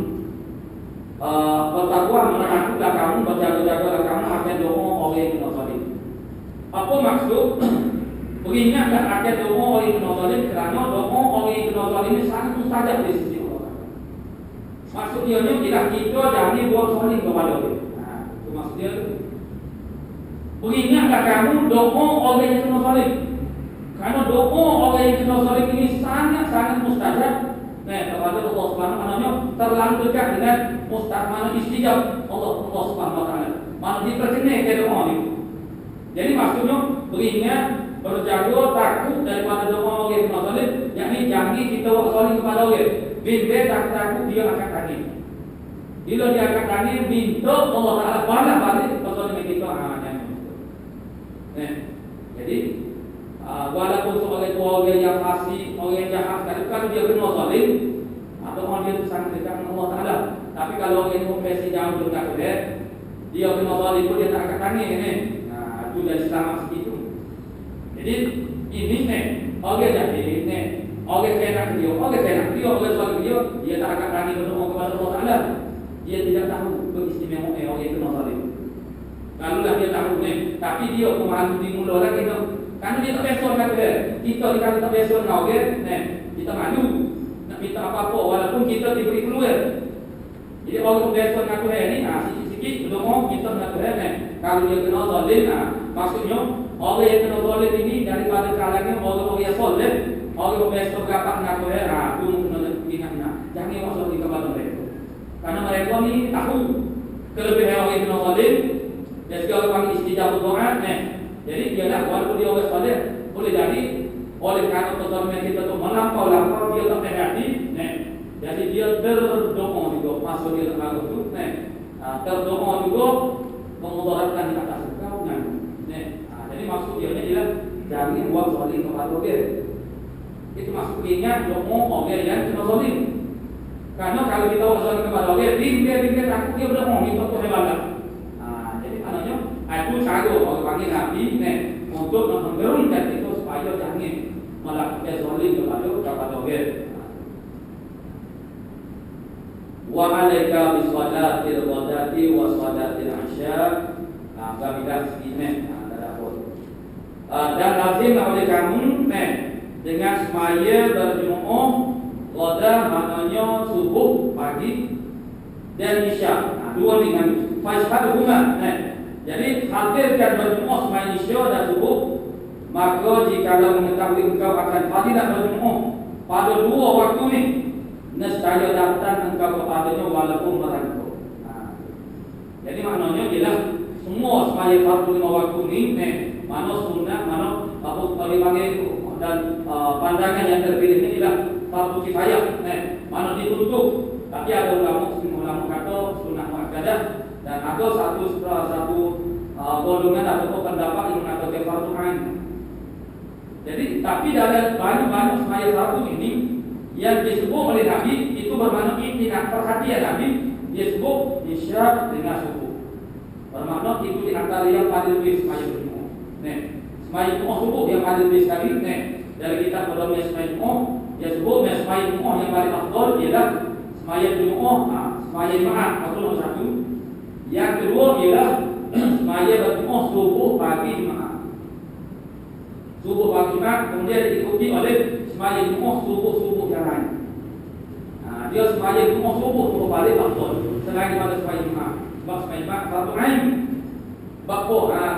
Bertakwa menakulah kamu, berjaga-jagalah kamu akan doa orang yang kena zalim. Apa maksud? Beringatlah akan doa orang yang kena zalim kerana doa orang yang kena zalim ini sangat mustajab di sisi Allah. Maksudnya ialah kita jangan buat zalim kepada orang. Itu maksudnya. Beringatlah kamu doa orang yang kena zalim. Karena doa orang yang kena zalim ini sangat-sangat mustajab. Kepada Allah Subhanahu wa taala terlalu dekat dengan mustajab istijab Allah Subhanahu wa taala. Mana diterkena ke doa itu. Jadi maksudnya beringat, berjaga, takut daripada doa orang yang kena zalim, yakni jangan kita buat zalim kepada orang. Bila takut dia akan tagih. Bila dia akan tagih, minta Allah Taala balas balik kezaliman kita. Jadi walaupun sebagai orang yang fasik, orang yang jahat, kalau dia kena zalim, atau orang dia sangat dekat dengan Allah Taala, Tapi kalau orang itu profesi jauh dekat dia kena zalim pun dia tak angkat tangan ni. Nah, itu jadi selamat segitu. Jadi ini ni orang jadi ni orang kena dia, orang zalim dia tak angkat tangan berdoa kepada Allah Taala. Dia tidak tahu keistimewaan orang itu kena zalim. Kalau dah dia tahu ni, tapi dia kemalu di mula lagi tu. Karena dia tak biasa dengan dia. Kita kalau tak biasa dengan orang, kita malu nak minta apa-apa walaupun kita diberi peluang. Jadi orang biasa dengan Tuhan ni, sikit-sikit berdoa kita dengan Tuhan ni. Kalau dia kena zalim, maksudnya orang yang kena zalim ini daripada kalangan orang yang soleh, orang yang biasa berapa dengan Tuhan, itu kena ingat. Jangan masuk di kepada mereka. Karena mereka ni tahu kelebihan orang yang kena zalim. Jadi orang panggil istijabah doa, jadi dia nak walaupun dia orang soleh, boleh jadi oleh karena pertolongan kita tu melampau dia tak hati, jadi dia terdoa juga masuk dia terlalu tu, terdoa juga memudaratkan di atas kau jadi maksud dia ni ialah jangan buat zalim kepada dia. Itu maksud ingat doa orang yang kena zalim. Karena kalau kita buat zalim kepada orang, dia takut dia berdoa minta Tuhan balas. Itu cara orang panggil Nabi untuk mengerunkan itu supaya jangan melakukan zalim kepada orang. Wa alaika bisalatil ghadati wa salatil isya. Kabilah segini ada apa? Dan lazim oleh kamu dengan semaya berjemaah ghada maknanya subuh pagi dan isya. Dua dengan faisyad huma. Jadi hadirkan berjemaah sembahyang isya dan subuh, maka jikalau mengetahui engkau akan fadilah berjemaah pada dua waktu ni, nescaya datang engkau kepadanya walaupun merangkul. Jadi maknanya ialah semua sembahyang fardu lima waktu ni, mana sunnah, mana apa panggil dan pandangan yang terpilih ni ialah fardu kifayah, mana ditutup. Tapi ada ulama kata sunnah muakkadah. Dan ada satu golongan atau pendapat yang mengatakan fardu ain. Jadi tapi dalam banyak sembahyang fardu ini yang disebut oleh Nabi itu bermakna intinak perhatian Nabi disebut isya dengan subuh. Bermakna itu di antara yang paling lebih sembahyang Jumaat. Sembahyang Jumaat subuh yang paling lebih sekali. Dari kita pada sembahyang Jumaat dia sebut sembahyang Jumaat yang paling afdal ialah sembahyang Jumaat, sembahyang Jumaat atau nomor satu. Yang kedua ialah sembahyang berjemaah subuh pagi Jumaat. Subuh pagi Jumaat kemudian diikuti oleh sembahyang Jumaat subuh yang lain. Dia sembahyang Jumaat subuh paling afdal selain daripada sembahyang Jumaat. Sebab sembahyang Jumaat fardu ain. Sebab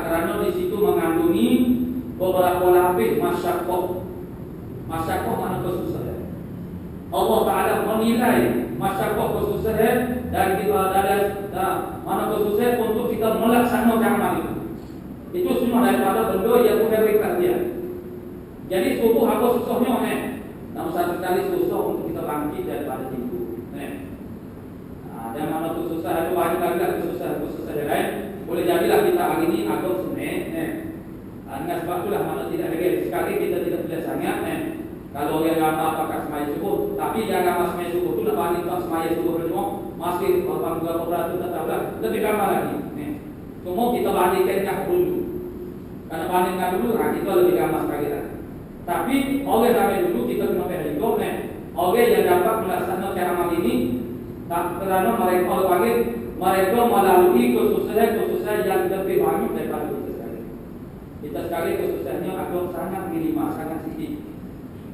kerana di situ mengandungi beberapa lapis masyaqqah. Masyaqqah makna kesusahan. Allah Taala menilai masyaqqah kesusahan dan mana kesusahan untuk kita melaksanakan amal itu. Itu semua daripada benda yang Tuhan berikan dia. Jadi subuh apa susahnya namun satu kali susah untuk kita bangkit daripada tidur. Dan mana kesusahan itu banyak lagi kesusahan lain. Boleh jadilah kita hari ini agak semen. Dengan sebab itulah mana tidak lagi sekali kita tidak boleh sangat. Kalau orang kata apakah sembahyang subuh, tapi jangan apa sembahyang subuh itu nak banding tak sembahyang subuh berjemaah masih 82% tak tahu lebih gampang lagi. Cuma kita bandingkan dengan dulu. Karena bandingkan dulu kita lebih gampang sekali lagi. Tapi oleh sampai dulu kita kena perhatikan orang yang dapat melaksanakan amal ini tak kerana mereka melalui kesusahan yang lebih banyak daripada kita sekali. Kita sekali kesusahannya agak sangat minimal, sangat sedikit.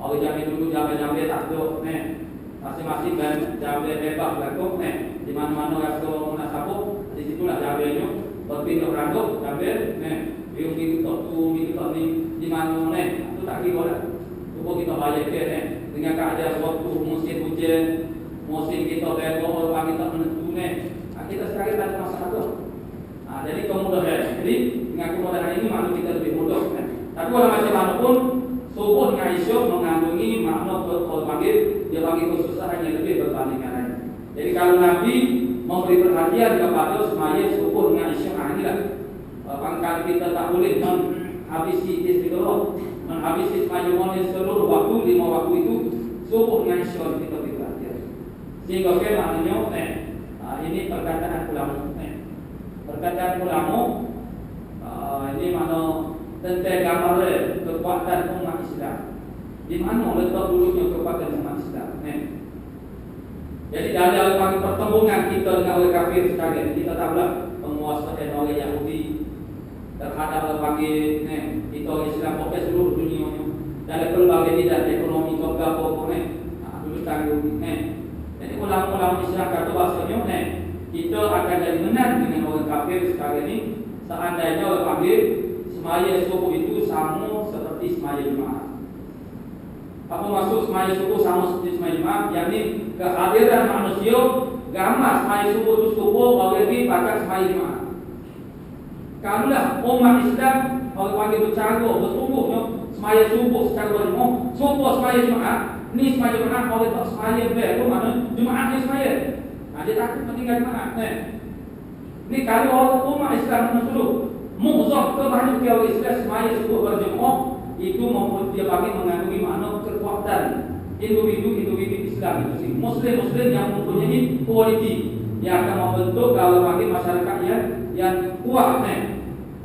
Orang zaman dulu jambe tak ada, masing-masing kan jambe bebas berlaku, di mana-mana rasa munasabah, di situlah jambenya berpindah rangkap jambe, biung kita tu, kita ni di mana itu tak kira lah. Cuba kita bayar ke dengan keadaan waktu musim hujan, musim kita bebas, pagi tak menentu kita sekarang tak ada masalah. Jadi kemudahan, jadi dengan kemudahan ini makna kita lebih mudah. Tapi walau macam mana pun subuh dengan isya mengandungi makna kalau panggil dia panggil kesusahan yang lebih berbandingan lain. Jadi kalau Nabi memberi perhatian kepada sembahyang subuh dengan isya, inilah pangkal kita tak boleh menghabisi istiqoroh, menghabisi sembahyang seluruh waktu 5 waktu itu subuh dengan isya kita beri perhatian. Sehingga maknanya Ini perkataan ulama. Perkataan ulama ini mana tentang gambar kekuatan umat Islam. Di mana letak dulunya kekuatan umat Islam. Jadi dari pertemuan kita dengan orang kafir sekalian, kita tahulah penguasaan orang Yahudi terhadap bagi kita orang Islam pada seluruh dunia. Dari pelbagai bidang ekonomi kota pokoknya dulu tanggung. Jadi ulama-ulama Islam kata bahasanya kita akan jadi menang dengan orang kafir sekalian ini seandainya orang kafir semaya suku itu sama seperti semaya Jumaat. Apa maksud semaya suku sama seperti semaya Jumaat? Yakni kehadiran manusia gambar semaya suku itu suku lebih pada semaya Jumaat. Kalulah umat Islam orang panggil bercago bersungguhnya semaya subuh secara berjemaah, subuh semaya Jumaat, ni semaya Jumaat orang tak semaya ber, mana Jumaat ni semaya. Dia takut meninggal Jumaat. Ni kalau orang umat Islam dulu mu'zam kebanyakan orang Islam semaya subuh berjemaah itu dia bagi mengandungi makna kekuatan individu Islam itu sih. Muslim yang mempunyai kualiti yang akan membentuk kalau bagi masyarakat yang kuat.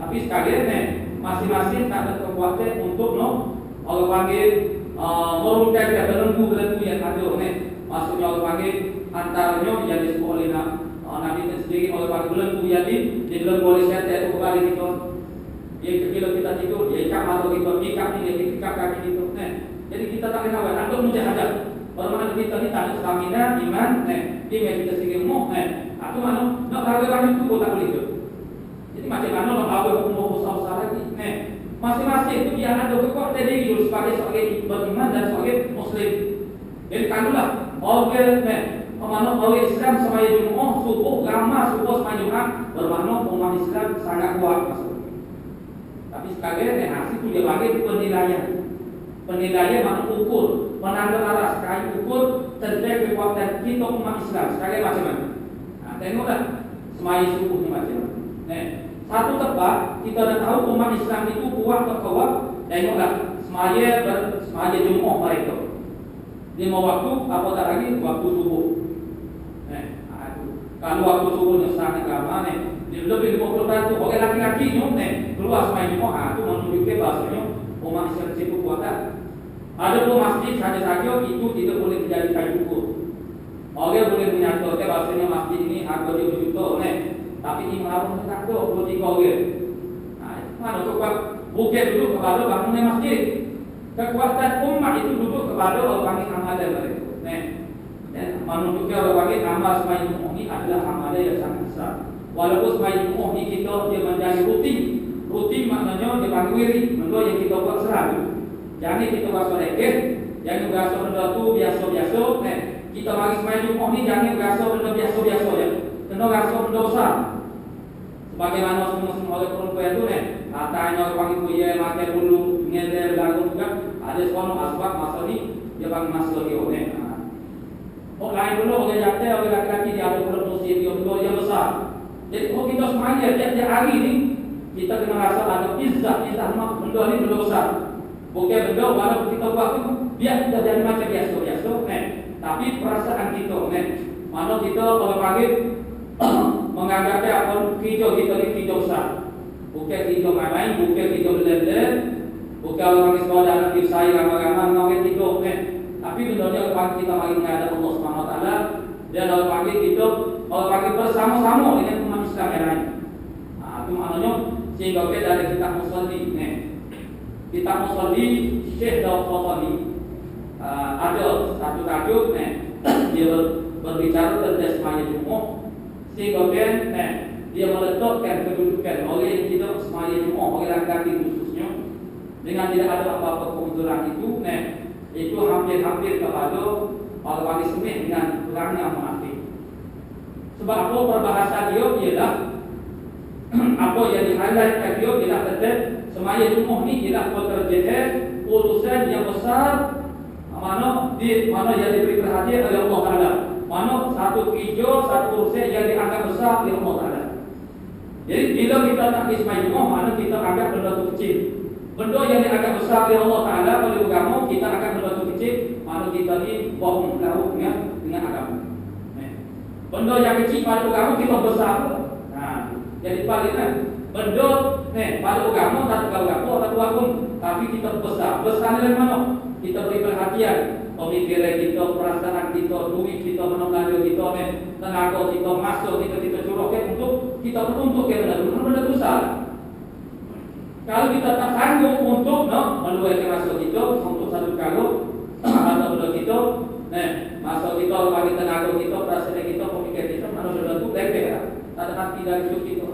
Tapi sekalian masing-masing tak ada kekuatan untuk Allah panggil merungkai ke belenggu yang ada. Maksudnya Allah panggil antaranya yang disebut oleh Nabi sendiri Allah panggil belenggu yang di belenggu oleh syaitan itu kembali kita. Bila kita tidur, dia ikat mata kita, ikat ni, dia ikat kaki kita. Jadi kita tak kena buat. Untuk mujahadah. Bermakna kita ni tak ada stamina, iman, iman kita sendiri mau. Itu mana? Nak berharga banyak tu pun tak boleh tu. Jadi macam mana nak awal umur besar-besar lagi? Masing-masing itu dia ada kekuatan diri dulu sebagai beriman dan sebagai Muslim. Jadi kanulah orang Islam semaya Jumaat subuh ramah subuh semaya Jumaat bermakna umat Islam sangat kuat maksudnya. Tapi sekalian hasil itu dia bagi penilaian mana ukur penanda arah sekali ukur tentang kekuatan kita umat Islam sekalian macam mana. Tengoklah semaya subuh ni macam mana. Satu tempat kita dah tahu umat Islam itu kuat atau kuat. Tengoklah semaya Jumaat mereka. Lima waktu apa tak lagi waktu subuh. Kalau waktu subuhnya sangat lama lebih 50% tu orang laki-laki keluar semaya Jumaat itu menunjukkan bahasanya umat Islam itu kuatan. Ada pun masjid saja itu tidak boleh dijadikan ukur. Orang boleh menyatakan bahasanya masjid ini harga dia berjuta, tapi imam harus tak ada 23 orang. Mana kuat bukit duduk kepada bangunan masjid. Kekuatan umat itu duduk kepada orang yang amalan mereka. Menunjukkan orang yang amal semaya Jumaat ini adalah amalan yang sangat besar. Walaupun semaya Jumaat ini kita dia menjadi rutin maknanya dia panggil wiri, benda yang kita buat selalu. Jangan kita rasa lekeh, jangan rasa benda tu biasa-biasa. Kita mari semaya Jumaat ni jangan rasa benda biasa-biasa je. Kena rasa benda besar. Sebagaimana semua orang perempuan tu katanya orang panggil kuya makan bulu, ngedel lagu juga. Ada seorang asbab masa ni dia panggil masa dia orang lain dulu orang jatuh orang laki-laki dia ada produksi benda yang besar. Jadi kita semaya tiap-tiap hari ni kita kena rasa ada izzah mak benda ni benda besar. Bukan benda walaupun kita buat tu biar kita jadi macam biasa-biasa tapi perasaan kita mana kita kalau panggil menganggapnya apa hijau kita ni hijau besar. Bukan hijau main, bukan hijau leleh, bukan orang panggil sekolah anak saya ramai-ramai orang hijau tapi benda ni kalau kita mari menghadap Allah Subhanahu Wa Taala dan kalau panggil kita kalau panggil bersama-sama dengan umat Islam yang lain. Itu maknanya sehingga kita dari kitab Musalli kitab Musalli Syekh Daud Fatani ada satu tajuk dia berbicara tentang semaya Jumaat sehingga dia meletakkan kedudukan orang yang tidak semaya Jumaat orang laki-laki khususnya dengan tidak ada apa-apa keunturan itu hampir-hampir kepada orang bagi semih dengan kurangnya munafik. Sebab apa perbahasan dia ialah apa yang di-highlightkan dia ialah tentang semaya Jumaat ni ialah pekerjaan urusan yang besar mana yang diberi perhatian oleh Allah Taala. Mana satu kerja, satu urusan yang dianggap besar oleh Allah Taala. Jadi bila kita tak semaya Jumaat, mana kita anggap benda tu kecil. Benda yang dianggap besar oleh Allah Taala oleh agama kita akan benda tu kecil. Mana kita ni bohong dengan agama. Benda yang kecil pada agama kita besar. Nah, jadi paling benda pada agama tak agama tak agung, tapi kita besar. Besar dari mana? Kita beri perhatian, pemikiran kita, perasaan kita, duit kita, menolak kita, tenaga kita, masuk kita curahkan untuk kita beruntuk yang benar-benar besar. Kalau kita tak sanggup untuk meluarkan masuk kita untuk satu kalau atau benda kita, masuk kita bagi tenaga kita, perasaan kita, pemikiran kita, manusia itu lepek lah. Tak ada hati dari hidup kita.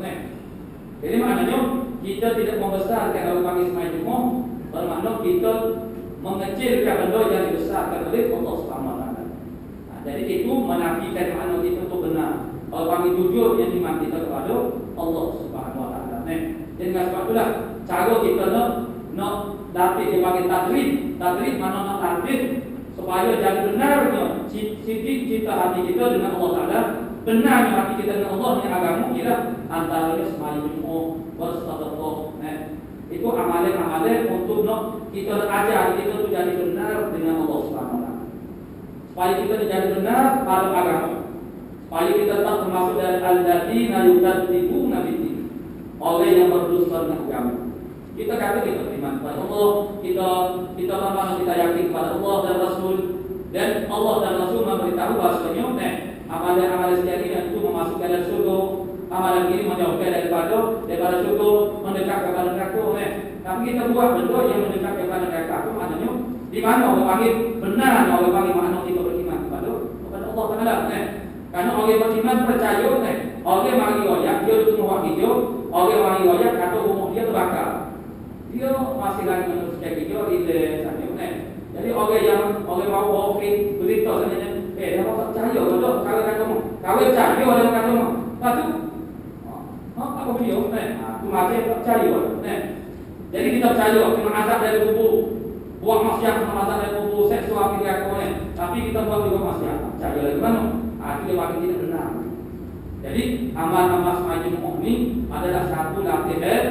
Jadi maknanya kita tidak membesarkan kalau kami semai cuma bermakna kita mengecilkan benda yang dibesarkan oleh Allah Subhanahu Wa Taala. Jadi itu menafikan makna kita itu benar. Kalau kami jujur yang iman kita kepada Allah Subhanahu Wa Taala. Jadi dengan sebab itulah cara kita nak dapat dipanggil tadrib mana nak tadrib supaya jadi benarnya cita hati kita dengan Allah Taala, benarnya hati kita dengan Allah dengan agama kita antaranya semaya Jumat bersedekah. Itu amalan-amalan untuk kita ajar kita tu jadi benar dengan Allah Subhanahu Wa Taala. Supaya kita jadi benar pada agama. Supaya kita tak termasuk dari alladzina yukadzibuna biddin. Orang yang berdusta dengan agama. Kita kata kita beriman kepada Allah, kita memang kita yakin kepada Allah dan Rasul, dan Allah dan Rasul memberitahu bahasanya amalan-amalan setiap ini itu memasukkan dalam surga. Amalan ini menjauhkan daripada surga, mendekat kepada neraka. Tapi kita buat benda yang mendekat kepada neraka itu maknanya di mana orang panggil benar, orang panggil makna kita beriman kepada Allah Taala. Karena orang beriman percaya, orang mari royak dia tunggu video, orang mari royak atau rumah dia terbakar. Dia masih lagi meneruskan video di sana. Jadi orang mau ofin berita saja. Dia tak percaya betul kalau kata mu. Kalau percaya orang kata mu. Satu apa video? Tu macam percaya. Jadi kita percaya kena azab dari kubur. Buat maksiat kena azab dari kubur, seksual kita kau tapi kita buat juga maksiat. Percaya lagi mana? Itu dia bagi tidak benar. Jadi amal-amal semacam ini adalah satu latihan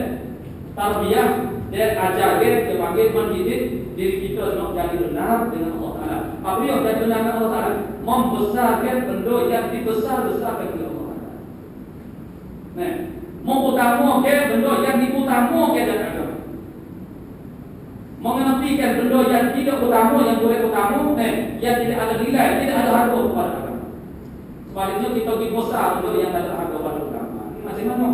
tarbiyah dan ajarkan sebagai mendidik diri kita untuk jadi benar dengan Allah Taala. Apa yang jadi benar dengan Allah Taala? Membesarkan benda yang dibesar-besarkan oleh Allah Taala. Mengutamakan benda yang diutamakan dalam agama. Mengenapikan benda yang tidak utama, yang boleh utama, yang tidak ada nilai, tidak ada harga kepada agama. Sebaliknya kita lebih besar benda yang ada harga kepada agama. Ini macam mana?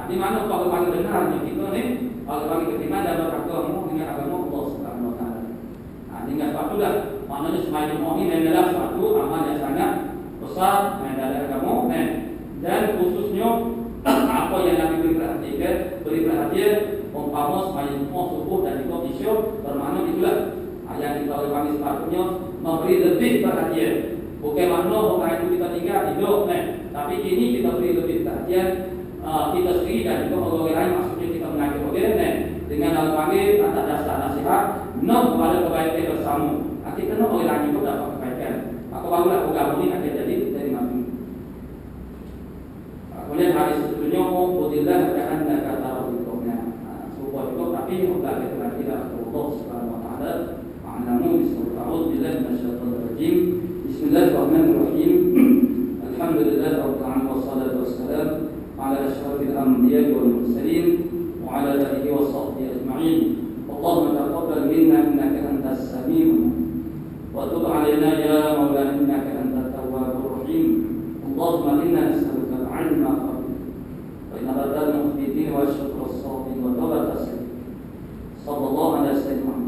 Di mana kalau bagi benarnya kita ni, kalau bagi beriman dan beragama dengan agama Allah Subhanahu Wa Taala. Dengan sebab itulah maknanya semacam ini adalah suatu amal yang sangat besar dalam agama dan khususnya apa yang Nabi beri perhatian umpama semacam subuh dan juga isya bermakna itulah yang kita oleh kami sepatutnya memberi lebih perhatian. Bukan makna bukan itu kita tinggal hidup tapi ini kita beri lebih perhatian kita sendiri dan juga orang lain, maksudnya kita mengajar orang dengan al-panggil atas dasar nasihat kepada kebaikan bersama. Nanti kena orang lain juga dapat kebaikan. Maka barulah agama ini akan jadi dari Nabi. Kemudian hari sebelumnya Alhamdulillah kerana kata hukumnya sebuah juga tapi mutlak kita tidak Allah Subhanahu Wa Taala. Ma'lamu bismillahirrahmanirrahim. Minasyaitonirrajim. Bismillahirrahmanirrahim. Alhamdulillah rabbil alamin wassalatu wassalam ala asyrafil anbiya'i wal mursalin wa ala alihi wa sahbihi ajma'in. Allahumma taqabbal minna innaka antas sami'un wa tub 'alaina ya maulana innaka antat tawwabur rahim. Allahumma inna nas'aluka al-'ilma wa inna al-mukhbitin wa syukra as-sabirin wa tawbata as-sabirin. Sallallahu alaihi wasallam.